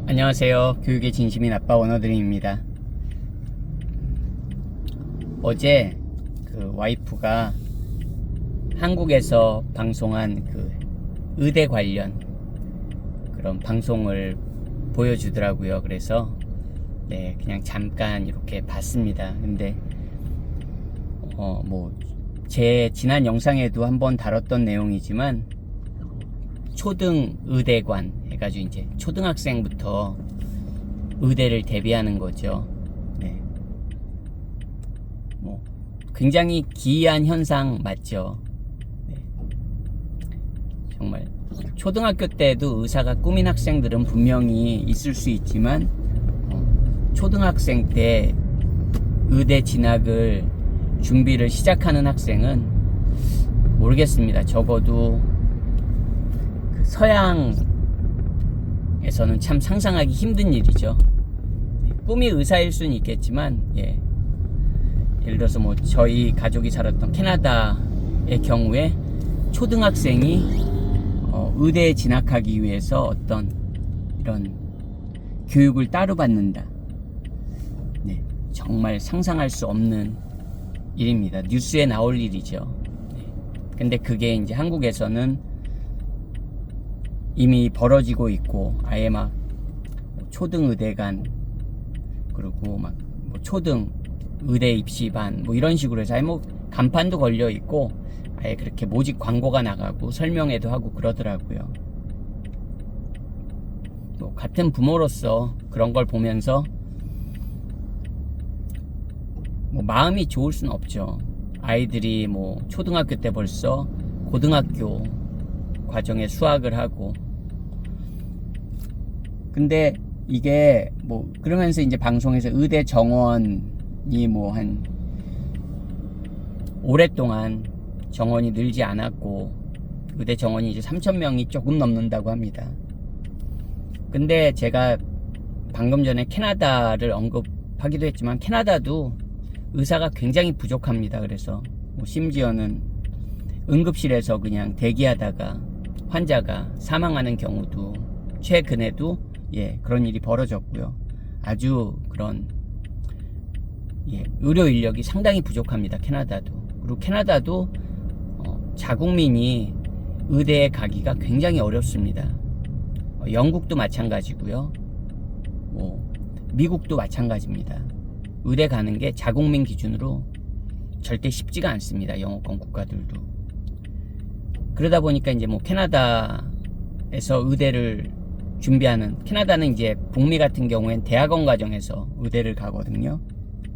안녕하세요. 교육의 진심인 아빠 원어드림입니다. 어제 그 와이프가 한국에서 방송한 그 의대 관련 그런 방송을 보여주더라고요. 그래서 그냥 잠깐 이렇게 봤습니다. 근데 제 지난 영상에도 한번 다뤘던 내용이지만 초등 의대관 해가지고 이제 초등학생부터 의대를 대비하는 거죠. 굉장히 기이한 현상 맞죠? 정말 초등학교 때도 의사가 꿈인 학생들은 분명히 있을 수 있지만 초등학생 때 의대 진학을 준비를 시작하는 학생은 모르겠습니다. 적어도 서양에서는 참 상상하기 힘든 일이죠. 꿈이 의사일 수는 있겠지만 예를 들어서 저희 가족이 살았던 캐나다의 경우에 초등학생이 의대에 진학하기 위해서 어떤 이런 교육을 따로 받는다. 정말 상상할 수 없는 일입니다. 뉴스에 나올 일이죠. 근데 그게 이제 한국에서는 이미 벌어지고 있고 아예 막 초등의대관 그리고 막 초등 의대 입시반 이런 식으로 해서 아예 간판도 걸려 있고 아예 그렇게 모집 광고가 나가고 설명회도 하고 그러더라고요. 같은 부모로서 그런 걸 보면서 마음이 좋을 수는 없죠. 아이들이 초등학교 때 벌써 고등학교 과정에 수학을 하고 근데 이게 그러면서 이제 방송에서 의대 정원이 한 오랫동안 정원이 늘지 않았고 의대 정원이 이제 3,000명이 조금 넘는다고 합니다. 근데 제가 방금 전에 캐나다를 언급하기도 했지만 캐나다도 의사가 굉장히 부족합니다. 그래서 심지어는 응급실에서 그냥 대기하다가 환자가 사망하는 경우도 최근에도 그런 일이 벌어졌고요. 아주 그런 의료 인력이 상당히 부족합니다. 캐나다도. 그리고 캐나다도 자국민이 의대에 가기가 굉장히 어렵습니다. 영국도 마찬가지고요. 미국도 마찬가지입니다. 의대 가는 게 자국민 기준으로 절대 쉽지가 않습니다. 영어권 국가들도. 그러다 보니까 이제 캐나다에서 의대를 준비하는 캐나다는 이제 북미 같은 경우엔 대학원 과정에서 의대를 가거든요.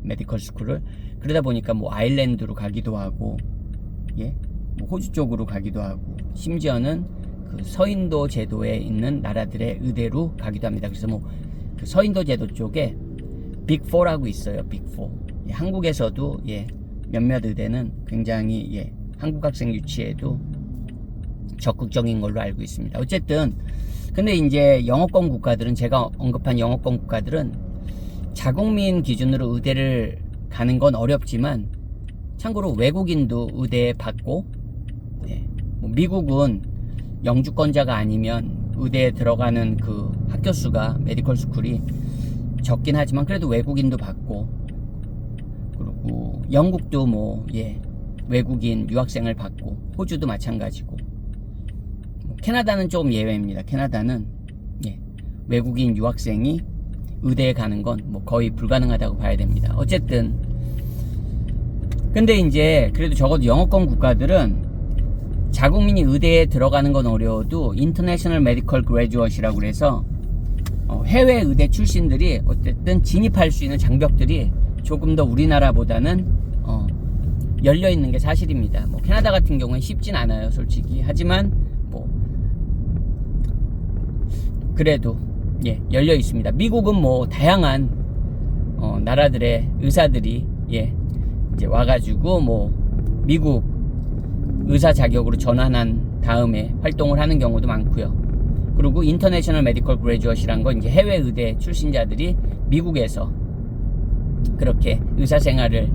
메디컬 스쿨을. 그러다 보니까 아일랜드로 가기도 하고 호주 쪽으로 가기도 하고 심지어는 그 서인도 제도에 있는 나라들의 의대로 가기도 합니다. 그래서 그 서인도 제도 쪽에 빅4라고 있어요. 빅4. 한국에서도 몇몇 의대는 굉장히 한국 학생 유치에도 적극적인 걸로 알고 있습니다. 어쨌든 근데 이제 영어권 국가들은 제가 언급한 영어권 국가들은 자국민 기준으로 의대를 가는 건 어렵지만 참고로 외국인도 의대에 받고 미국은 영주권자가 아니면 의대에 들어가는 그 학교 수가 메디컬 스쿨이 적긴 하지만 그래도 외국인도 받고 그리고 영국도 외국인 유학생을 받고 호주도 마찬가지고 캐나다는 조금 예외입니다. 캐나다는 외국인 유학생이 의대에 가는 건 거의 불가능하다고 봐야 됩니다. 어쨌든 근데 이제 그래도 적어도 영어권 국가들은 자국민이 의대에 들어가는 건 어려워도 인터내셔널 메디컬 그래주엇이라고 그래서 해외 의대 출신들이 어쨌든 진입할 수 있는 장벽들이 조금 더 우리나라보다는 열려 있는 게 사실입니다. 캐나다 같은 경우는 쉽진 않아요, 솔직히. 하지만 그래도 열려 있습니다. 미국은 다양한 나라들의 의사들이 이제 와가지고 미국 의사 자격으로 전환한 다음에 활동을 하는 경우도 많고요. 그리고 인터내셔널 메디컬 그래주엇이란 건 이제 해외 의대 출신자들이 미국에서 그렇게 의사 생활을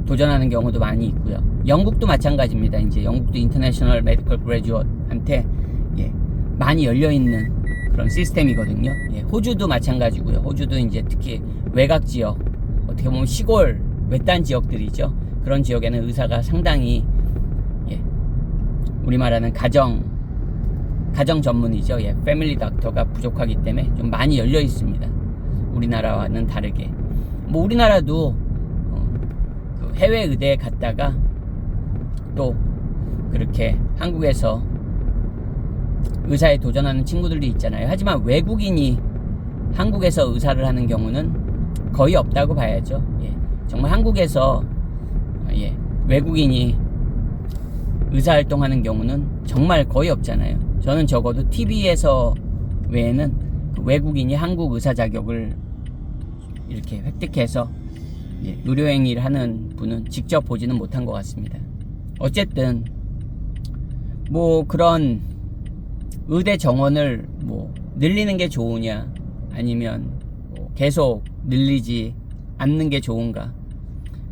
도전하는 경우도 많이 있고요. 영국도 마찬가지입니다. 이제 영국도 인터내셔널 메디컬 그래주엇한테 많이 열려 있는 그런 시스템이거든요. 예, 호주도 마찬가지고요. 호주도 이제 특히 외곽 지역, 어떻게 보면 시골 외딴 지역들이죠. 그런 지역에는 의사가 상당히, 예, 우리 말하는 가정 전문이죠. 예, 패밀리 닥터가 부족하기 때문에 좀 많이 열려 있습니다. 우리나라와는 다르게. 뭐 우리나라도 그 해외 의대에 갔다가 또 그렇게 한국에서 의사에 도전하는 친구들도 있잖아요. 하지만 외국인이 한국에서 의사를 하는 경우는 거의 없다고 봐야죠. 예, 정말 한국에서, 예, 외국인이 의사활동하는 경우는 정말 거의 없잖아요. 저는 적어도 TV에서 외에는 외국인이 한국 의사 자격을 이렇게 획득해서, 예, 의료행위를 하는 분은 직접 보지는 못한 것 같습니다. 어쨌든 뭐 그런 의대 정원을 뭐 늘리는 게 좋으냐, 아니면 뭐 계속 늘리지 않는 게 좋은가,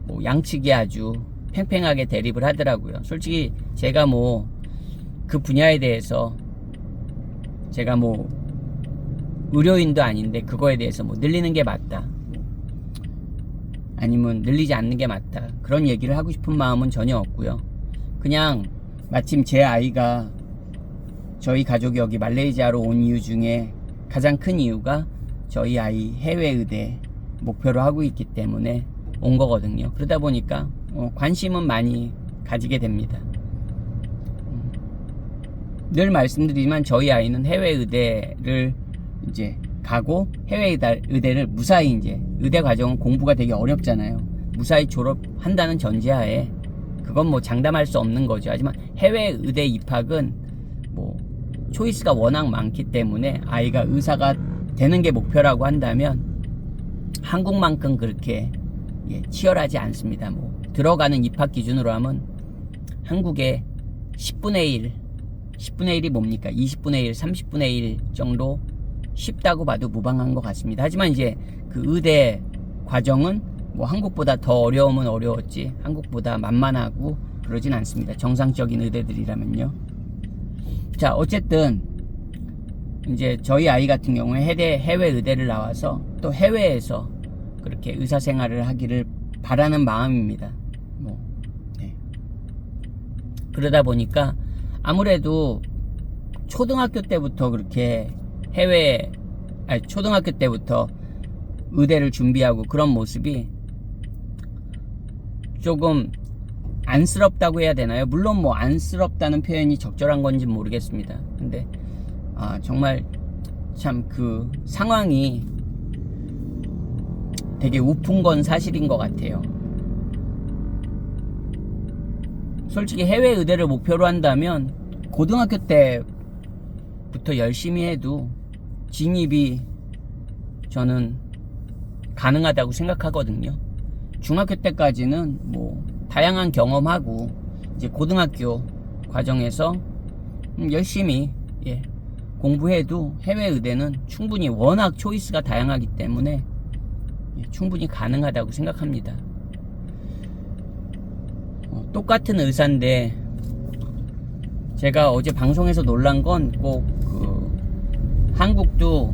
뭐 양측이 아주 팽팽하게 대립을 하더라고요. 솔직히 제가 뭐 그 분야에 대해서, 제가 뭐 의료인도 아닌데 그거에 대해서 뭐 늘리는 게 맞다, 아니면 늘리지 않는 게 맞다, 그런 얘기를 하고 싶은 마음은 전혀 없고요. 그냥 마침 제 아이가, 저희 가족이 여기 말레이시아로 온 이유 중에 가장 큰 이유가 저희 아이 해외 의대 목표로 하고 있기 때문에 온 거거든요. 그러다 보니까 관심은 많이 가지게 됩니다. 늘 말씀드리지만 저희 아이는 해외 의대를 이제 가고, 해외 의대를 무사히, 이제 의대 과정은 공부가 되게 어렵잖아요. 무사히 졸업한다는 전제하에 그건 뭐 장담할 수 없는 거죠. 하지만 해외 의대 입학은 뭐 초이스가 워낙 많기 때문에 아이가 의사가 되는 게 목표라고 한다면 한국만큼 그렇게, 예, 치열하지 않습니다. 뭐 들어가는 입학 기준으로 하면 한국의 10분의 1이 뭡니까? 20분의 1, 30분의 1 정도 쉽다고 봐도 무방한 것 같습니다. 하지만 이제 그 의대 과정은 뭐 한국보다 더 어려우면 어려웠지 한국보다 만만하고 그러진 않습니다. 정상적인 의대들이라면요. 자, 어쨌든 이제 저희 아이 같은 경우에 해외 의대를 나와서 또 해외에서 그렇게 의사 생활을 하기를 바라는 마음입니다. 뭐, 네. 그러다 보니까 아무래도 초등학교 때부터 그렇게 초등학교 때부터 의대를 준비하고 그런 모습이 조금 안쓰럽다고 해야 되나요? 물론 뭐 안쓰럽다는 표현이 적절한 건지 모르겠습니다. 근데 정말 참 그 상황이 되게 우픈 건 사실인 것 같아요. 솔직히 해외 의대를 목표로 한다면 고등학교 때부터 열심히 해도 진입이 저는 가능하다고 생각하거든요. 중학교 때까지는 뭐 다양한 경험하고 이제 고등학교 과정에서 열심히, 예, 공부해도 해외 의대는 충분히 워낙 초이스가 다양하기 때문에, 예, 충분히 가능하다고 생각합니다. 똑같은 의사인데 제가 어제 방송에서 놀란 건 꼭 한국도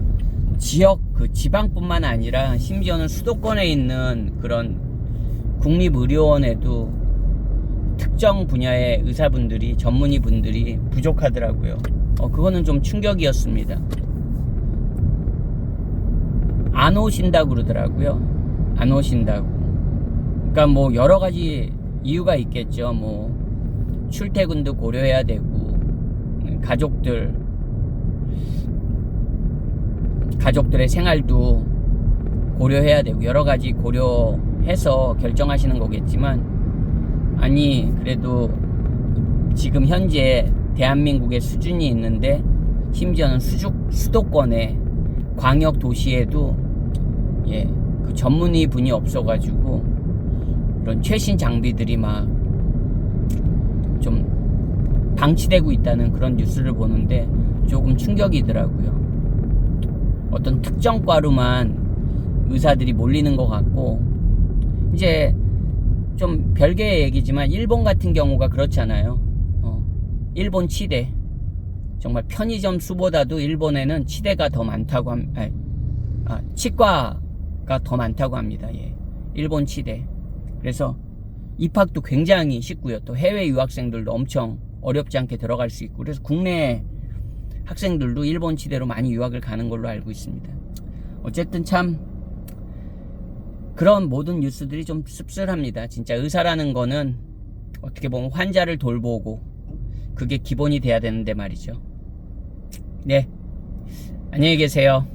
지역 지방뿐만 아니라 심지어는 수도권에 있는 그런 국립의료원에도 특정 분야의 의사분들이, 전문의 분들이 부족하더라고요. 그거는 좀 충격이었습니다. 안 오신다고 그러더라고요. 안 오신다고. 그러니까 뭐 여러 가지 이유가 있겠죠. 뭐 출퇴근도 고려해야 되고, 가족들의 생활도 고려해야 되고, 여러 가지 고려해서 결정하시는 거겠지만, 아니 그래도 지금 현재 대한민국의 수준이 있는데, 심지어는 수도권의 광역 도시에도, 예, 그 전문의 분이 없어가지고 이런 최신 장비들이 막 좀 방치되고 있다는 그런 뉴스를 보는데 조금 충격이더라고요. 어떤 특정 과로만 의사들이 몰리는 것 같고, 이제 좀 별개의 얘기지만 일본 같은 경우가 그렇잖아요. 일본 치대, 정말 편의점 수보다도 일본에는 치대가 더 많다고 치과가 더 많다고 합니다. 예. 일본 치대. 그래서 입학도 굉장히 쉽고요. 또 해외 유학생들도 엄청 어렵지 않게 들어갈 수 있고, 그래서 국내 학생들도 일본 치대로 많이 유학을 가는 걸로 알고 있습니다. 어쨌든 참 그런 모든 뉴스들이 좀 씁쓸합니다. 진짜 의사라는 거는 어떻게 보면 환자를 돌보고 그게 기본이 돼야 되는데 말이죠. 네, 안녕히 계세요.